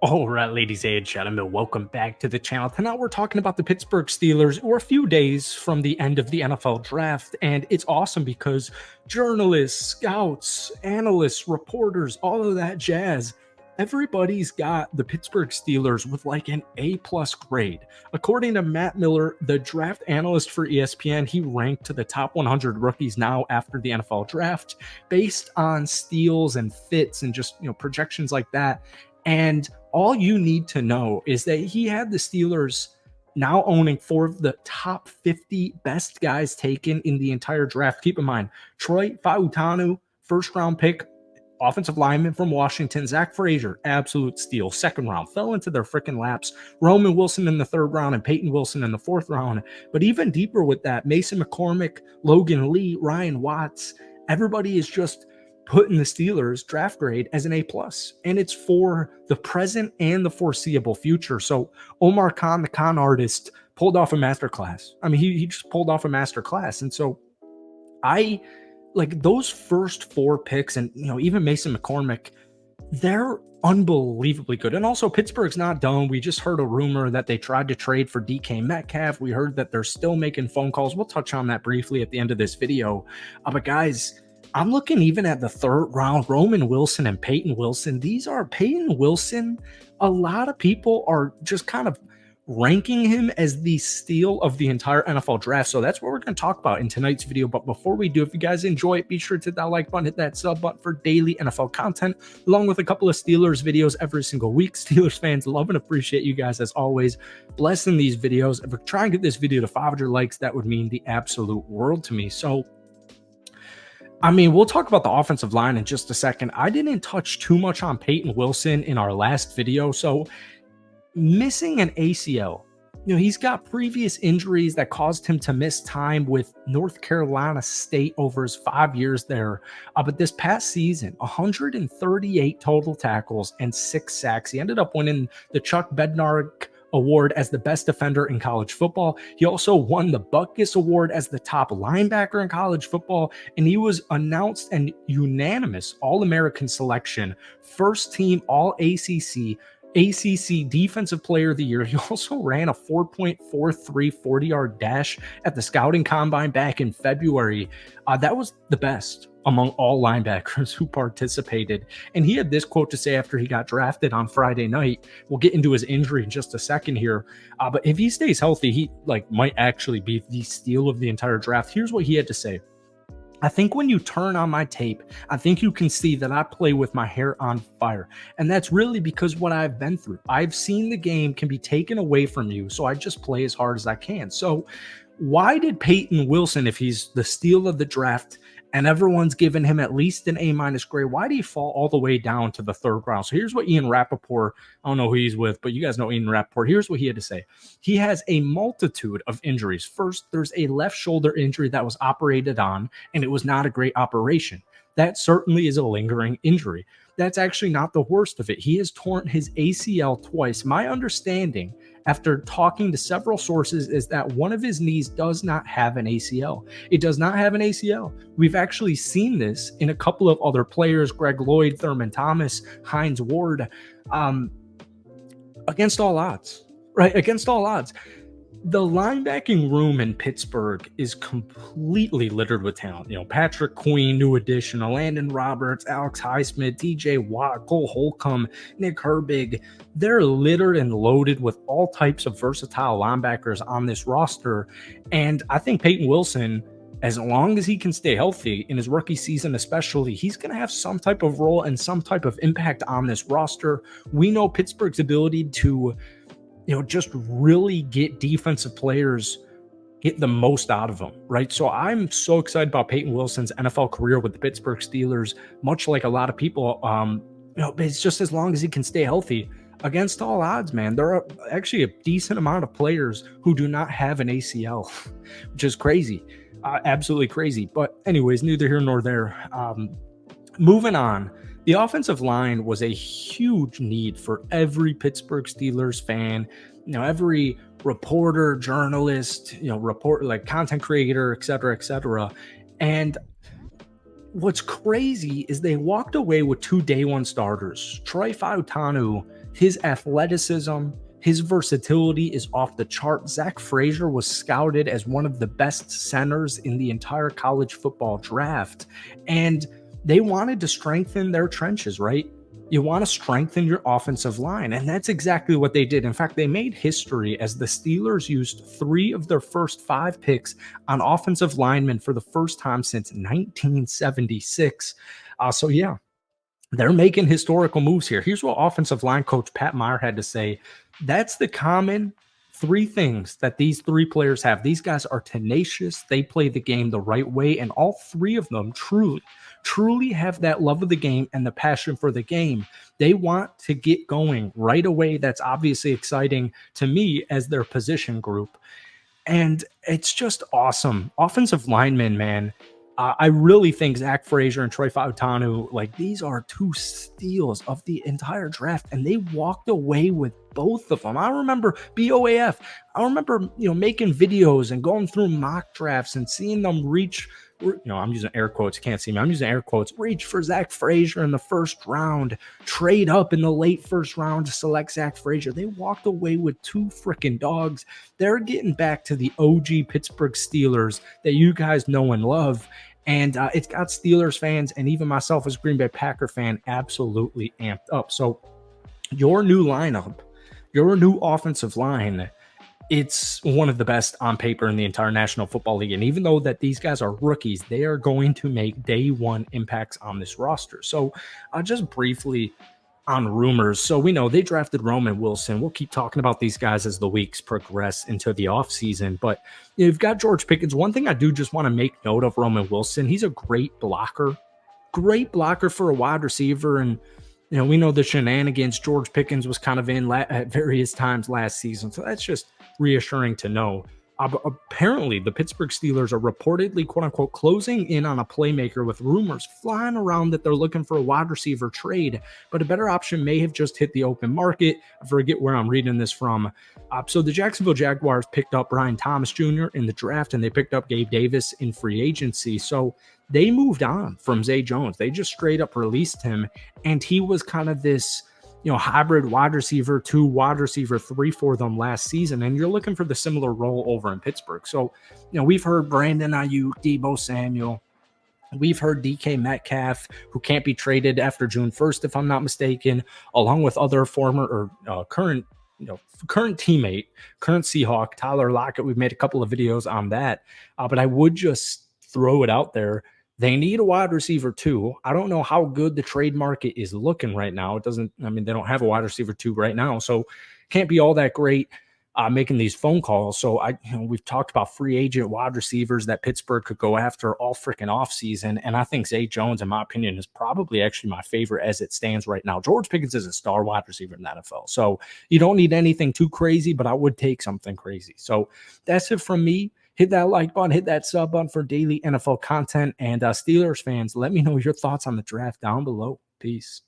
All right, ladies and gentlemen, welcome back to the channel. Tonight we're talking about the Pittsburgh Steelers. We're a few days from the end of the NFL draft, and it's awesome because journalists, scouts, analysts, reporters, all of that jazz, everybody's got the Pittsburgh Steelers with like an A-plus grade. According to Matt Miller, the draft analyst for ESPN, he ranked to the top 100 rookies now after the NFL draft based on steals and fits and just, projections like that. And all you need to know is that he had the Steelers now owning 4 of the top 50 best guys taken in the entire draft. Keep in mind, Troy Fautanu, first round pick, offensive lineman from Washington. Zach Frazier, absolute steal. Second round, fell into their freaking laps. Roman Wilson in the third round and Payton Wilson in the fourth round. But even deeper with that, Mason McCormick, Logan Lee, Ryan Watts, everybody is just putting the Steelers draft grade as an A+, and it's for the present and the foreseeable future. So Omar Khan, the con artist, pulled off a masterclass. I mean, he just pulled off a masterclass. And so I like those first 4 picks, and even Mason McCormick, they're unbelievably good. And also Pittsburgh's not done. We just heard a rumor that they tried to trade for DK Metcalf. We heard that they're still making phone calls. We'll touch on that briefly at the end of this video. But guys, I'm looking even at the third round, Roman Wilson and Payton Wilson. These are Payton Wilson. A lot of people are just kind of ranking him as the steal of the entire NFL draft. So that's what we're going to talk about in tonight's video. But before we do, if you guys enjoy it, be sure to hit that like button, hit that sub button for daily NFL content, along with a couple of Steelers videos every single week. Steelers fans love and appreciate you guys as always. Blessing these videos. If we try and get this video to 500 likes, that would mean the absolute world to me. So I mean, we'll talk about the offensive line in just a second. I didn't touch too much on Payton Wilson in our last video. So missing an ACL, he's got previous injuries that caused him to miss time with North Carolina State over his 5 years there. But this past season, 138 total tackles and 6 sacks. He ended up winning the Chuck Bednarik Award as the best defender in college football. He also won the Butkus Award as the top linebacker in college football, and he was announced an unanimous All-American selection, first team All-ACC, ACC Defensive Player of the Year. He also ran a 4.43 40-yard dash at the scouting combine back in February. That was the best among all linebackers who participated. And he had this quote to say after he got drafted on Friday night. We'll get into his injury in just a second here. But if he stays healthy, he might actually be the steal of the entire draft. Here's what he had to say. I think when you turn on my tape, I think you can see that I play with my hair on fire. And that's really because what I've been through. I've seen the game can be taken away from you, so I just play as hard as I can. So why did Payton Wilson, if he's the steal of the draft and everyone's given him at least an A- grade, why did he fall all the way down to the third round? So here's what Ian Rappaport, I don't know who he's with, but you guys know Ian Rappaport. Here's what he had to say. He has a multitude of injuries. First, there's a left shoulder injury that was operated on, and it was not a great operation. That certainly is a lingering injury. That's actually not the worst of it. He has torn his ACL twice. My understanding, after talking to several sources, is that one of his knees does not have an ACL. It does not have an ACL. We've actually seen this in a couple of other players, Greg Lloyd, Thurman Thomas, Hines Ward, against all odds, right? Against all odds. The linebacking room in Pittsburgh is completely littered with talent. Patrick Queen, new addition, Landon Roberts, Alex Highsmith, TJ Watt, Cole Holcomb, Nick Herbig. They're littered and loaded with all types of versatile linebackers on this roster. And I think Payton Wilson, as long as he can stay healthy in his rookie season especially, he's going to have some type of role and some type of impact on this roster. We know Pittsburgh's ability to just really get defensive players, get the most out of them, right? So I'm so excited about Payton Wilson's NFL career with the Pittsburgh Steelers, much like a lot of people. It's just as long as he can stay healthy. Against all odds, man, there are actually a decent amount of players who do not have an ACL, which is crazy, absolutely crazy. But anyways, neither here nor there. Moving on. The offensive line was a huge need for every Pittsburgh Steelers fan, every reporter, journalist, content creator, et cetera, et cetera. And what's crazy is they walked away with 2 day one starters. Troy Fautanu His athleticism, his versatility is off the chart. Zach Frazier was scouted as one of the best centers in the entire college football draft. And they wanted to strengthen their trenches, right? You want to strengthen your offensive line. And that's exactly what they did. In fact, they made history as the Steelers used 3 of their first 5 picks on offensive linemen for the first time since 1976. So, yeah, they're making historical moves here. Here's what offensive line coach Pat Meyer had to say. That's the common 3 things that these 3 players have. These guys are tenacious. They play the game the right way. And all 3 of them truly have that love of the game and the passion for the game. They want to get going right away. That's obviously exciting to me as their position group. And it's just awesome. Offensive linemen, man. I really think Zach Frazier and Troy Fautanu, like, these are 2 steals of the entire draft, and they walked away with both of them. I remember BOAF. I remember, making videos and going through mock drafts and seeing them reach, I'm using air quotes. You can't see me. I'm using air quotes. Reach for Zach Frazier in the first round, trade up in the late first round to select Zach Frazier. They walked away with 2 freaking dogs. They're getting back to the OG Pittsburgh Steelers that you guys know and love. And it's got Steelers fans and even myself as a Green Bay Packer fan absolutely amped up. So your new lineup, your new offensive line, it's one of the best on paper in the entire National Football League. And even though that these guys are rookies, they are going to make day one impacts on this roster. So just briefly on rumors. So we know they drafted Roman Wilson. We'll keep talking about these guys as the weeks progress into the offseason. But you've got George Pickens. One thing I do just want to make note of Roman Wilson, he's a great blocker for a wide receiver. And we know the shenanigans George Pickens was kind of in at various times last season. So that's just reassuring to know. Apparently, the Pittsburgh Steelers are reportedly, quote unquote, closing in on a playmaker, with rumors flying around that they're looking for a wide receiver trade, but a better option may have just hit the open market. I forget where I'm reading this from. So the Jacksonville Jaguars picked up Brian Thomas Jr. in the draft, and they picked up Gabe Davis in free agency. So they moved on from Zay Jones. They just straight up released him, and he was kind of this hybrid wide receiver 2, wide receiver 3 for them last season. And you're looking for the similar role over in Pittsburgh. So, we've heard Brandon Ayuk, Deebo Samuel. We've heard DK Metcalf, who can't be traded after June 1st, if I'm not mistaken, along with other former or current teammate, current Seahawk, Tyler Lockett. We've made a couple of videos on that. But I would just throw it out there. They need a wide receiver 2. I don't know how good the trade market is looking right now. They don't have a wide receiver 2 right now, so can't be all that great making these phone calls. So we've talked about free agent wide receivers that Pittsburgh could go after all freaking offseason. And I think Zay Jones, in my opinion, is probably actually my favorite as it stands right now. George Pickens is a star wide receiver in the NFL. So you don't need anything too crazy, but I would take something crazy. So that's it from me. Hit that like button, hit that sub button for daily NFL content. And Steelers fans, let me know your thoughts on the draft down below. Peace.